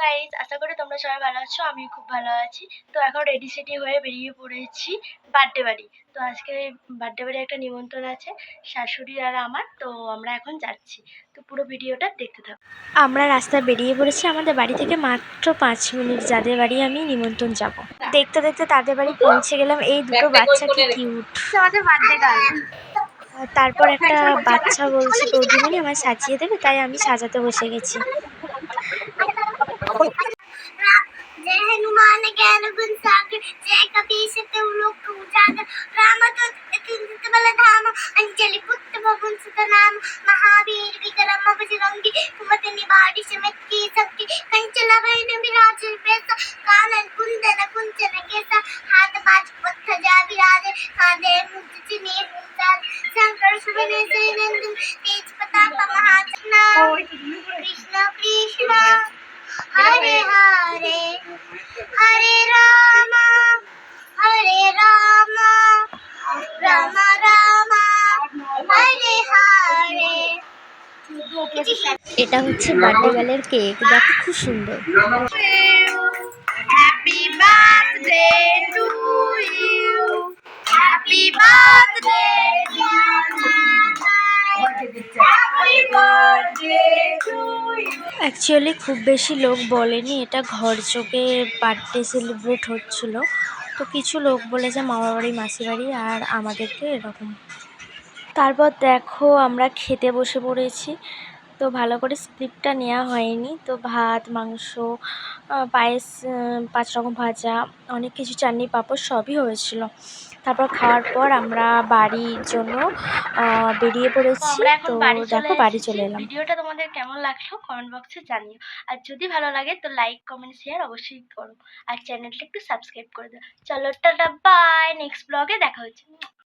Guys, আশা করি তোমরা সবাই ভালো আছো। আমি খুব ভালো আছি। তো এখন রেডি সেডি হয়ে বেরিয়ে পড়েছি বার্থডে বাড়ি। তো আজকে বার্থডে বাড়ি একটা নিমন্ত্রণ আছে শাশুড়ির আর আমার। তো আমরা এখন যাচ্ছি। তো পুরো ভিডিওটা দেখতে থাকো। আমরা রাস্তায় বেরিয়ে পড়েছি আমাদের বাড়ি থেকে মাত্র ৫ মিনিট। যাদের বাড়ি আমি নিমন্ত্রণ যাব, দেখতে দেখতে তাদের বাড়ি পৌঁছে গেলাম। এই দুটো বাচ্চা কি কিউট, আমাদের বার্থডে গার্ল। তারপর একটা বাচ্চা বলছে বৌদিমণি আমার সাজিয়ে দেবে, তাই আমি সাজাতে বসে গেছি। जय हनुमान ज्ञान गुण सागर जय कपीश लोक उजागर रामदूत अतुलित बल धाम अंजलि पुत्र पवन सुत नाम महावीर विक्रम बजरंगी कुमति निवारि समेत की शक्ति कंचन वरण विराज बेसा कानन कुंदन कुंचन केसा हाथ बाज पत्थ जा विराजे कांधे मुंज चिनी मुंजाज शंकर सुवन नंदन तेज प्रताप महाजना कृष्ण कृष्ण हरे हरे हरे राम राम राम हरे हरे। এটা হচ্ছে বার্থডে গার্লের কেক, দেখো খুব সুন্দর। Happy birthday to you, happy birthday actually খুব বেশি লোক বলেনি, এটা ঘর চোখে বার্থডে সেলিব্রেট হচ্ছিল। তো কিছু লোক বলেছে মামার বাড়ি মাসির বাড়ি আর আমাদেরকে এরকম। তারপর দেখো আমরা খেতে বসে পড়েছি। তো ভালো করে স্ক্রিপ্টটা নেওয়া হয়নি। তো ভাত, মাংস, পায়েস, 5 রকম ভাজা, অনেক কিছু, চাটনি পাঁপড় সবই হয়েছিল। তারপর খাওয়ার পর আমরা বাড়ির জন্য বেরিয়ে পড়েছি। তো দেখো বাড়ি চলে এলাম। ভিডিওটা তোমাদের কেমন লাগলো কমেন্ট বক্সে জানিও। আর যদি ভালো লাগে তো লাইক কমেন্ট শেয়ার অবশ্যই করো। আর চ্যানেলটা একটু সাবস্ক্রাইব করে দাও। চলো টাটা, বাই, নেক্সট ব্লগে দেখা হচ্ছে।